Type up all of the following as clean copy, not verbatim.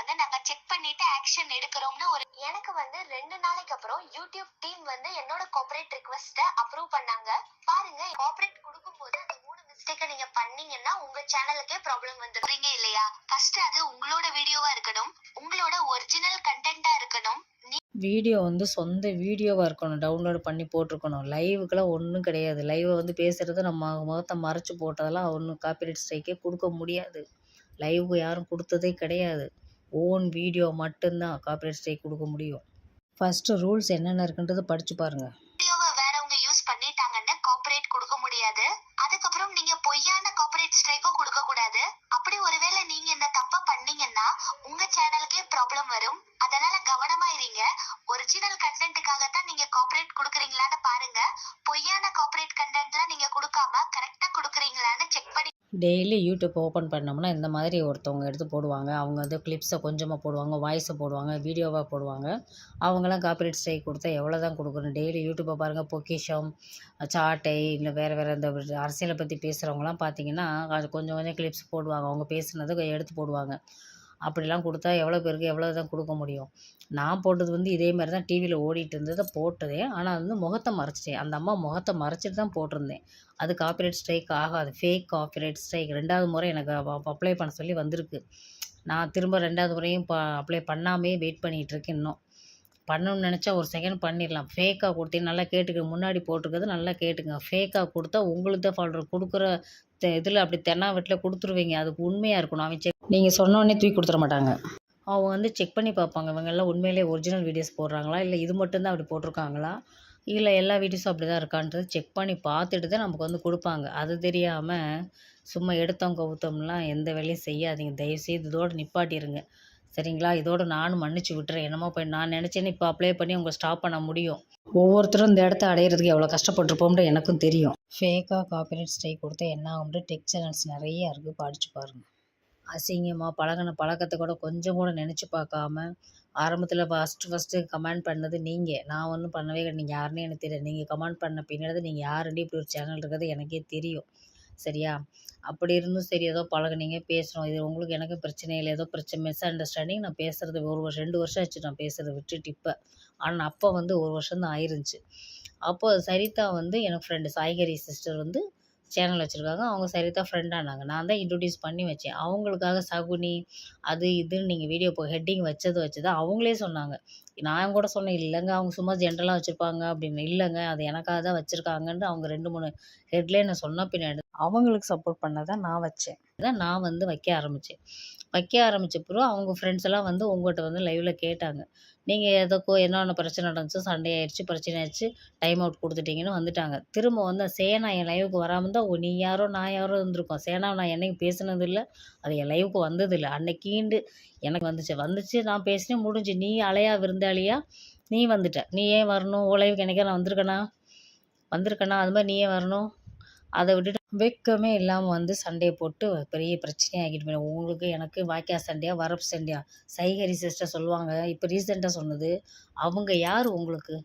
வந்து நாங்க செக் பண்ணிட்டு ஆக்ஷன் எடுக்கிறோம்னு எனக்கு வந்து 2 நாளைக்கு அப்புறம் யூடியூப் டீம் வந்து என்னோட கார்ப்பரேட் ரிக்வெஸ்ட அப்ரூவ் பண்ணாங்க. பாருங்க, கார்ப்பரேட் கொடுக்கும்போது அந்த 3 மிஸ்டேக்க நீங்க பண்ணீங்கன்னா உங்க சேனலுக்கே ப்ராப்ளம் வந்துடுறீங்க இல்லையா? ஃபர்ஸ்ட் அது உங்களோட வீடியோவா இருக்கணும், உங்களோட ஒரிஜினல் கண்டென்ட்டா இருக்கணும். வீடியோ வந்து சொந்த வீடியோவாக இருக்கணும், டவுன்லோட் பண்ணி போட்டிருக்கணும். லைவுக்கெல்லாம் ஒன்றும் கிடையாது. லைவை வந்து பேசுகிறது நம்ம முகத்தை மறைச்சி போட்டதெல்லாம் ஒன்றும் காப்பிரைட் ஸ்ட்ரைக்கே கொடுக்க முடியாது. லைவுக்கு யாரும் கொடுத்ததே கிடையாது. ஓன் வீடியோ மட்டும்தான் காப்பிரைட் ஸ்ட்ரைக் கொடுக்க முடியும். ஃபஸ்ட்டு ரூல்ஸ் என்னென்ன இருக்குன்றது படித்து பாருங்கள். வீடியோவை வேறவங்க யூஸ் பண்ணிட்டாங்கன்னா கார்ப்பரேட் கொடுக்க முடியாது. அதுக்கப்புறம் நீங்க பொய்யான கார்ப்பரேட் ஸ்ட்ரைக்கும் கொடுக்க கூடாது. அப்படி ஒருவேளை நீங்க இந்த தப்ப பண்ணீங்கன்னா உங்க சேனலுக்கே ப்ராப்ளம் வரும். அதனால கவனமா இருங்க. ஒரிஜினல் கண்டென்ட்டுக்காகத்தான் நீங்க கார்ப்பரேட் கொடுக்குறீங்களான்னு பாருங்க. பொய்யான கார்ப்பரேட் கண்டென்ட்லாம் நீங்க கொடுக்காம கரெக்டா கொடுக்குறீங்களான்னு செக் பண்ணி டெய்லி யூடியூப் ஓப்பன் பண்ணோம்னா இந்த மாதிரி ஒருத்தவங்க எடுத்து போடுவாங்க. அவங்க வந்து கிளிப்ஸை கொஞ்சமாக போடுவாங்க, வாய்ஸை போடுவாங்க, வீடியோவாக போடுவாங்க. அவங்களாம் காப்பிரைட் ஸ்ட்ரைக் கொடுத்தா எவ்வளோ தான் கொடுக்கணும்? டெய்லி யூடியூப்பை பாருங்கள். பொக்கிஷம், சாட்டை, இல்லை வேறு இந்த அரசியலை பற்றி பேசுகிறவங்களாம் பார்த்தீங்கன்னா அது கொஞ்சம் கொஞ்சம் கிளிப்ஸ் போடுவாங்க. அவங்க பேசுனதை எடுத்து போடுவாங்க. அப்படிலாம் கொடுத்தா எவ்வளோ பேருக்கு எவ்வளோ தான் கொடுக்க முடியும்? நான் போட்டது வந்து இதே மாதிரி தான் டிவியில் ஓடிட்டு இருந்ததை போட்டதே. ஆனால் வந்து முகத்தை மறைச்சிட்டேன். அந்த அம்மா முகத்தை மறைச்சிட்டு தான் போட்டிருந்தேன். அது காப்பிரைட் ஸ்ட்ரைக் ஆகாது. ஃபேக் காப்பிரைட் ஸ்ட்ரைக் 2வது முறை எனக்கு அப்ளை பண்ண சொல்லி வந்திருக்கு. நான் திரும்ப 2வது முறையும் அப்ளை பண்ணாமையே வெயிட் பண்ணிகிட்ருக்கேன். இன்னும் பண்ணணும்னு நினச்சா ஒரு செகண்ட் பண்ணிடலாம். ஃபேக்காக கொடுத்தீங்க, நல்லா கேட்டுக்க. முன்னாடி போட்டிருக்கிறது நல்லா கேட்டுங்க. ஃபேக்காக கொடுத்தா உங்களுக்கு தான் ஃபால்ட். கொடுக்குற இதில் அப்படி தென்னாவட்டில் கொடுத்துருவீங்க. அதுக்கு உண்மையாக இருக்கணும். அவன் நீங்கள் சொன்னோடனே தூக்கி கொடுத்துட மாட்டாங்க. அவங்க வந்து செக் பண்ணி பார்ப்பாங்க. இவங்கெல்லாம் உண்மையிலே ஒரிஜினல் வீடியோஸ் போடுறாங்களா, இல்லை இது மட்டும்தான் அப்படி போட்டிருக்காங்களா, இல்லை எல்லா வீடியோஸும் அப்படி தான் இருக்கான்றது செக் பண்ணி பார்த்துட்டு தான் நமக்கு வந்து கொடுப்பாங்க. அது தெரியாமல் சும்மா எடுத்தோம் கவுத்தோம்லாம் எந்த வேலையும் செய்யாதீங்க. தயவுசெய்து இதோடு நிப்பாட்டிடுங்க. சரிங்களா? இதோடு நானும் மன்னிச்சு விட்டுறேன். என்னமோ போய் நான் நினச்சேன்னு இப்போ அப்ளை பண்ணி உங்களை ஸ்டாப் பண்ண முடியும். ஒவ்வொருத்தரும் இந்த இடத்த அடையிறதுக்கு எவ்வளோ கஷ்டப்பட்டுருப்போம்ன்ற எனக்கும் தெரியும். ஃபேக்காக காப்பிரைட் ஸ்ட்ரைக் கொடுத்தா என்ன ஆகும்ன்ற டெக் சேனல்ஸ் நிறைய இருக்குது, படித்து பாருங்கள். அசிங்கமாக பழக்கத்தை கூட கொஞ்சம் கூட நினச்சி பார்க்காம ஆரம்பத்தில் ஃபஸ்ட்டு கமெண்ட் பண்ணது நீங்கள். நான் ஒன்றும் பண்ணவே கிடையாது. நீங்கள் யாருன்னே எனக்கு தெரியாது. நீங்கள் கமெண்ட் பண்ண பின்னாடி நீங்கள் யாருன்னு இப்படி ஒரு சேனல் இருக்கிறது எனக்கே தெரியும். சரியா? அப்படி இருந்தும் சரி ஏதோ பழகுனீங்க, பேசுகிறோம். இது உங்களுக்கு எனக்கு பிரச்சனை இல்லை. ஏதோ மிஸ் அண்டர்ஸ்டாண்டிங். நான் பேசுகிறது 2 வருஷம் ஆச்சு நான் பேசுகிறத விட்டுட்டு இப்போ. ஆனால் அப்போ வந்து 1 வருஷம் தான் ஆயிருந்துச்சு. அப்போ சரிதா வந்து எனக்கு ஃப்ரெண்டு, சாய்கரி சிஸ்டர் வந்து சேனல் வச்சுருக்காங்க. அவங்க சரிதா ஃப்ரெண்டானாங்க. நான் தான் இன்ட்ரோடியூஸ் பண்ணி வச்சேன். அவங்களுக்காக சகுனி அது இதுன்னு நீங்கள் வீடியோ ஹெட்டிங் வச்சது அவங்களே சொன்னாங்க. நான் கூட சொன்னேன், இல்லைங்க அவங்க சும்மா ஜென்ரலாக வச்சுருப்பாங்க அப்படின்னு. இல்லைங்க, அது எனக்காக தான் வச்சுருக்காங்கன்ட்டு அவங்க 2, 3 ஹெட்லைனை சொன்ன பின்னாடி அவங்களுக்கு சப்போர்ட் பண்ண தான் நான் வச்சேன். அதான் நான் வந்து வைக்க ஆரம்பித்த பிறகு அவங்க ஃப்ரெண்ட்ஸ் எல்லாம் வந்து உங்கள்கிட்ட வந்து லைவில் கேட்டாங்க. நீங்கள் எதுக்கோ என்னென்ன பிரச்சனை நடந்துச்சு, சண்டை ஆயிடுச்சு, பிரச்சனை ஆயிடுச்சு, டைம் அவுட் கொடுத்துட்டீங்கன்னு வந்துட்டாங்க. திரும்ப வந்து சேனா என் லைவுக்கு வராமல் தான் நீ யாரோ நான் யாரோ இருந்திருக்கோம். சேனாவை நான் என்னைக்கும் பேசினதில்லை, அது என் லைவுக்கு வந்ததில்லை. அன்னைக்கீண்டு எனக்கு வந்துச்சு, நான் பேசினேன், முடிஞ்சு. நீ அலையா விருந்தாளியா நீ வந்துட்ட, நீ ஏன் வரணும்? உன் லைவுக்கு என்னைக்கா நான் வந்திருக்கேனா? அது மாதிரி நீ ஏன் வரணும்? அதை விட்டுட்டு வெட்கமே இல்லாமல் வந்து சண்டையை போட்டு பெரிய பிரச்சனையாகிட்டு போயிடும். உங்களுக்கு எனக்கு வாய்க்கா சண்டையா, வரப்பு சண்டையா? சைகரி சிஸ்டர் சொல்லுவாங்க. இப்போ ரீசெண்டாக சொன்னது, அவங்க யார் உங்களுக்கு?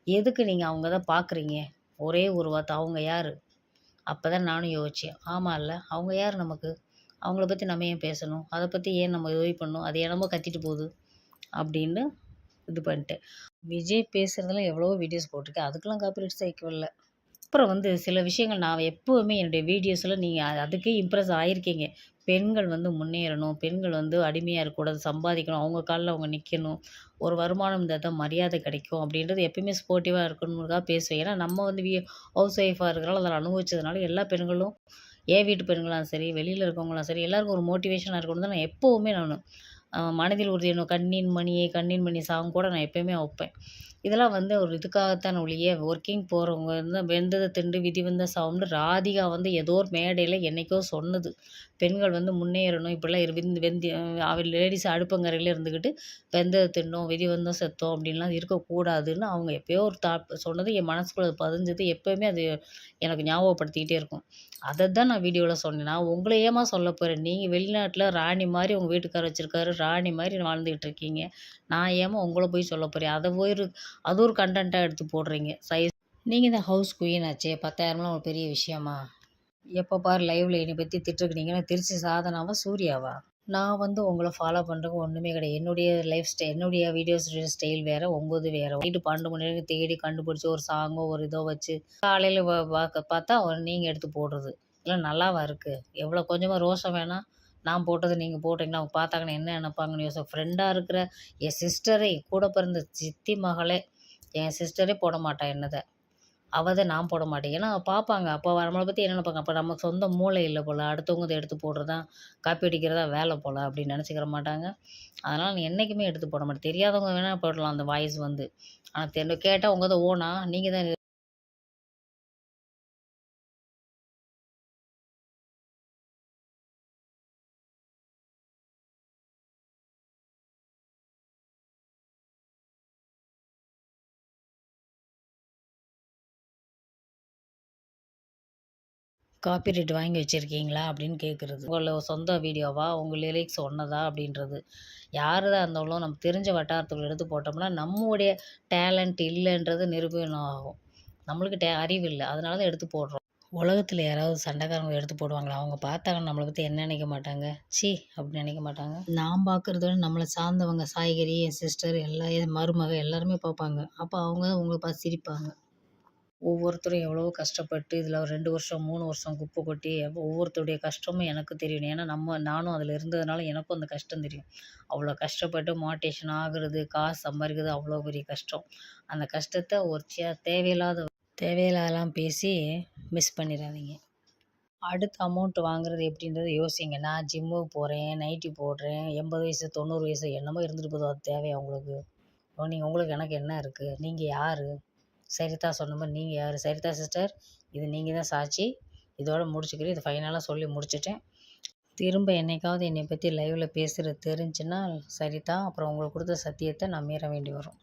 எதுக்கு நீங்கள் அவங்க தான் பார்க்குறீங்க? ஒரே ஒரு வார்த்தை, அவங்க யார்? அப்போ தான் நானும் யோசித்தேன். ஆமாம்ல, அவங்க யார் நமக்கு? அவங்கள பற்றி நம்ம ஏன் பேசணும்? அதை பற்றி ஏன் நம்ம உதவி பண்ணணும்? அது என்னமோ கத்திட்டு போகுது அப்படின்னு இது பண்ணிட்டேன். விஜய் பேசுகிறதுலாம் எவ்வளவோ வீடியோஸ் போட்டிருக்கேன். அதுக்கெல்லாம் காப்பிரைட் ஸ்ட்ரைக் வரல. அப்புறம் வந்து சில விஷயங்கள் நான் எப்போவுமே என்னுடைய வீடியோஸில் நீங்கள் அதுக்கே இம்ப்ரெஸ் ஆகியிருக்கீங்க. பெண்கள் வந்து முன்னேறணும், பெண்கள் வந்து அடிமையாக இருக்கக்கூடாது, சம்பாதிக்கணும், அவங்க காலில் அவங்க நிற்கணும், ஒரு வருமானம் இருந்தால் தான் மரியாதை கிடைக்கும் அப்படின்றது எப்பயுமே ஸ்போர்ட்டிவாக இருக்கணுங்கிறதுக்காக பேசுவேன். ஏன்னா நம்ம வந்து ஹவுஸ் ஒய்ஃபாக இருக்கிறனால அதில் அனுபவிச்சதுனால எல்லா பெண்களும், என் வீட்டு பெண்களாம் சரி, வெளியில் இருக்கவங்களாம் சரி, எல்லாருக்கும் ஒரு மோட்டிவேஷனாக இருக்கணும் தான் நான் எப்போவுமே மனதில் உறுதி எனும் கண்ணின் மணியே கண்ணின் மணி சாங் கூட நான் எப்போயுமே வைப்பேன். இதெல்லாம் வந்து ஒரு இதுக்காகத்தான் ஒழிய ஒர்க்கிங் போகிறவங்க வந்து வெந்ததை திண்டு விதி வந்த சாவுன்னு ராதிகா வந்து ஏதோ ஒரு மேடையில் என்றைக்கோ சொன்னது. பெண்கள் வந்து முன்னேறணும், இப்படிலாம் லேடிஸ் அடுப்பங்கரையில் இருந்துக்கிட்டு வெந்ததை தின்னோம், விதி வந்தோம், செத்தோம் அப்படின்லாம் இருக்கக்கூடாதுன்னு அவங்க எப்போயோ ஒரு சொன்னது என் மனசுக்குள்ளே பதிஞ்சது. எப்போயுமே அது எனக்கு ஞாபகப்படுத்திக்கிட்டே இருக்கும். அதை தான் நான் வீடியோவில் சொன்னேன். நான் உங்களை ஏமா சொல்ல போகிறேன்? நீங்கள் வெளிநாட்டில் ராணி மாதிரி உங்கள் வீட்டுக்காரர் வச்சுருக்காரு, ராணி மாதிரி வாழ்ந்துக்கிட்டு இருக்கீங்க. நான் ஏமா உங்களை போய் சொல்ல போகிறேன்? அது ஒரு கண்டென்ட்டாக எடுத்து போடுறீங்க. நீங்கள் தான் ஹவுஸ் குயின் ஆச்சே, 10,000லாம் ஒரு பெரிய விஷயமா? எப்போ பாரு லைவில் என்னை பற்றி திட்டுருக்குனீங்கன்னா திருச்சி சாதனாவா, சூர்யாவா? நான் வந்து உங்கள ஃபாலோ பண்ணுறதுக்கு ஒன்றுமே கிடையாது. என்னுடைய லைஃப் ஸ்டைல் என்னுடைய வீடியோஸ் ஸ்டைல் வேறு, உங்களுது வேறு. நைட்டு 12 மணி வரைக்கும் தேடி கண்டுபிடிச்சி ஒரு சாங்கோ ஒரு இதோ வச்சு காலையில் பார்த்தா நீங்கள் எடுத்து போடுறது இதெல்லாம் நல்லாவா இருக்குது? எவ்வளோ கொஞ்சமாக ரோஷம் வேணாம்? நான் போட்டது நீங்கள் போட்டிங்கன்னா அவங்க பார்த்தாங்கன்னா என்ன நினைப்பாங்கன்னு யோசிச்சு. ஃப்ரெண்டாக இருக்கிற என் சிஸ்டரே, கூட பிறந்த சித்தி மகளே, என் சிஸ்டரே போட மாட்டா என்னதை. அவள் நான் போட மாட்டேன். ஏன்னா பார்ப்பாங்க. அப்போ நம்மளை பற்றி என்ன நினைப்பாங்க? அப்போ நமக்கு சொந்த மூளை இல்லை போல், அடுத்தவங்க எடுத்து போடுறது தான் காப்பி அடிக்கிறதா வேலை போல் அப்படின்னு நினச்சிக்கிற மாட்டாங்க. அதனால் நான் என்றைக்குமே எடுத்து போட மாட்டேன். தெரியாதவங்க வேணால் போடலாம் அந்த வாய்ஸ் வந்து. ஆனால் கேட்டால் உங்கள் தான் ஓனா நீங்கள் தான் காப்பிரைட் வாங்கி வச்சுருக்கீங்களா அப்படின்னு கேட்குறது. உங்களோட சொந்த வீடியோவா, உங்கள் லிரிக்ஸ் ஒன்றதா அப்படின்றது. யார் தான் இருந்தாலும் நம்ம தெரிஞ்ச வட்டாரத்துக்குள்ள எடுத்து போட்டோம்னா நம்முடைய டேலண்ட் இல்லைன்றது நிரூபணம் ஆகும். நம்மளுக்கு அறிவு இல்லை, அதனால தான் எடுத்து போடுறோம். உலகத்தில் யாராவது சண்டைக்காரங்க எடுத்து போடுவாங்களா? அவங்க பார்த்தாங்கன்னா நம்மளை பற்றி என்ன நினைக்க மாட்டாங்க? சி அப்படின்னு நினைக்க மாட்டாங்க. நான் பார்க்குறத விட நம்மளை சார்ந்தவங்க, சாய்கறி, என் சிஸ்டர், என் மருமக எல்லாருமே பார்ப்பாங்க. அப்போ அவங்க உங்களை பார்த்து சிரிப்பாங்க. ஒவ்வொருத்தரும் எவ்வளவோ கஷ்டப்பட்டு இதில் ஒரு 2 வருஷம் 3 வருஷம் குப்பை கொட்டி ஒவ்வொருத்தருடைய கஷ்டமும் எனக்கு தெரியும். ஏன்னா நானும் அதில் இருந்ததுனால எனக்கும் அந்த கஷ்டம் தெரியும். அவ்வளோ கஷ்டப்பட்டு மோட்டிவேஷன் ஆகுறது, காசு சம்பாதிக்கிறது அவ்வளோ பெரிய கஷ்டம். அந்த கஷ்டத்தை ஒரு தேவையில்லாதெல்லாம் பேசி மிஸ் பண்ணிடாதீங்க. அடுத்த அமௌண்ட் வாங்குறது எப்படின்றது யோசிங்க. நான் ஜிம்முக்கு போகிறேன், நைட்டி போடுறேன், 80 வயசு 90 வயசு என்னமோ இருந்துட்டு போதும். அது தேவையா உங்களுக்கு? உங்களுக்கு எனக்கு என்ன இருக்குது? நீங்கள் யார்? சரிதா சொன்ன மாதிரி நீங்கள் யார்? சரிதா சிஸ்டர், இது நீங்கள் தான் சாட்சி. இதோட முடிச்சுக்கிறேன். இது ஃபைனலாக சொல்லி முடிச்சிட்டேன். திரும்ப என்னைக்காவது என்னை பற்றி லைவில் பேசுகிறது தெரிஞ்சுன்னா சரிதா, அப்புறம் உங்களுக்கு கொடுத்த சத்தியத்தை நான் மீற வேண்டி வரும்.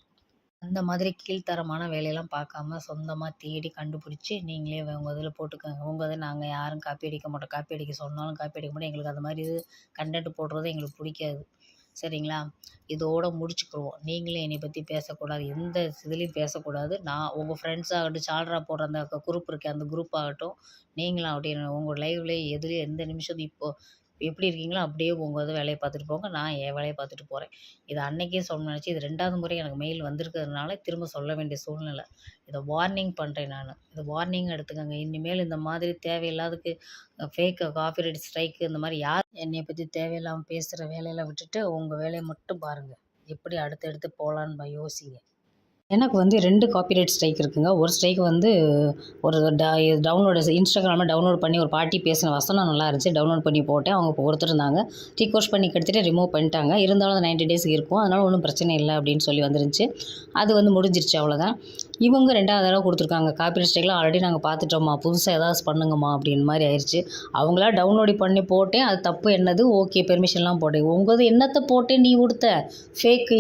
அந்த மாதிரி கீழ்த்தரமான வேலையெல்லாம் பார்க்காம சொந்தமாக தேடி கண்டுபிடிச்சி நீங்களே உங்கள் இதில் போட்டுக்கோங்க. உங்கள் இதை நாங்கள் யாரும் காப்பி அடிக்க மாட்டோம். காப்பி அடிக்க சொன்னாலும் காப்பி அடிக்க மாட்டோம். எங்களுக்கு அது மாதிரி இது கண்டென்ட் போடுறது எங்களுக்கு பிடிக்காது. சரிங்களா? இதோடு முடிச்சுக்குருவோம். நீங்களே என்னை பற்றி பேசக்கூடாது, எந்த இதுலேயும் பேசக்கூடாது. நான் உங்கள் ஃப்ரெண்ட்ஸ் ஆகட்டும், சால்ரா போடுற அந்த குரூப் இருக்கே அந்த குரூப் ஆகட்டும், நீங்களும் ஆகட்டும், உங்கள் லைவ்ல எதுலேயும் எந்த நிமிஷம் இப்போது எப்படி இருக்கீங்களோ அப்படியே உங்கள் இது வேலையை பார்த்துட்டு போங்க. நான் என் வேலையை பார்த்துட்டு போகிறேன். இது அன்னைக்கே சொல்லணும்னு நினச்சி இது 2வது முறை எனக்கு மெயில் வந்திருக்கிறதுனால திரும்ப சொல்ல வேண்டிய சூழ்நிலை. இதை வார்னிங் பண்ணுறேன் நான். இதை வார்னிங் எடுத்துக்கோங்க. இனிமேல் இந்த மாதிரி தேவையில்லாததுக்கு ஃபேக்கு காப்பிரைட் ஸ்ட்ரைக்கு இந்த மாதிரி யார் என்னை பற்றி தேவையில்லாமல் பேசுகிற வேலையெல்லாம் விட்டுட்டு உங்கள் வேலையை மட்டும் பாருங்கள். எப்படி அடுத்தடுத்து போகலான்னு யோசிங்க. எனக்கு வந்து 2 காப்பிரைட் ஸ்ட்ரைக் இருக்குங்க. ஒரு ஸ்ட்ரைக் வந்து ஒரு இன்ஸ்டாகிராமில் டவுன்லோட் பண்ணி ஒரு பாட்டி பேசின வசனம் நல்லா இருந்துச்சு. டவுன்லோட் பண்ணி போட்டேன். அவங்க கொடுத்துருந்தாங்க. ரிக்வெஸ்ட் பண்ணி கிட்டத்தட்ட ரிமூவ் பண்ணிட்டாங்க. இருந்தாலும் அது 90 டேஸ் இருக்கும். அதனால் ஒன்றும் பிரச்சனை இல்லை அப்படின்னு சொல்லி வந்துருந்துச்சு. அது வந்து முடிஞ்சிருச்சு, அவ்வளோதான். இவங்க 2வது தடவை கொடுத்துருக்காங்க. காப்பிரைட் ஸ்ட்ரைக்லாம் ஆல்ரெடி நாங்கள் பார்த்துட்டோம்மா, புதுசாக ஏதாவது பண்ணுங்கம்மா அப்படின்னு மாதிரி ஆயிடுச்சு. அவங்களா டவுன்லோட் பண்ணி போட்டேன். அது தப்பு என்னது? ஓகே பெர்மிஷன்லாம் போட்டேன். உங்களது என்னத்தை போட்டேன் நீ கொடுத்த ஃபேக்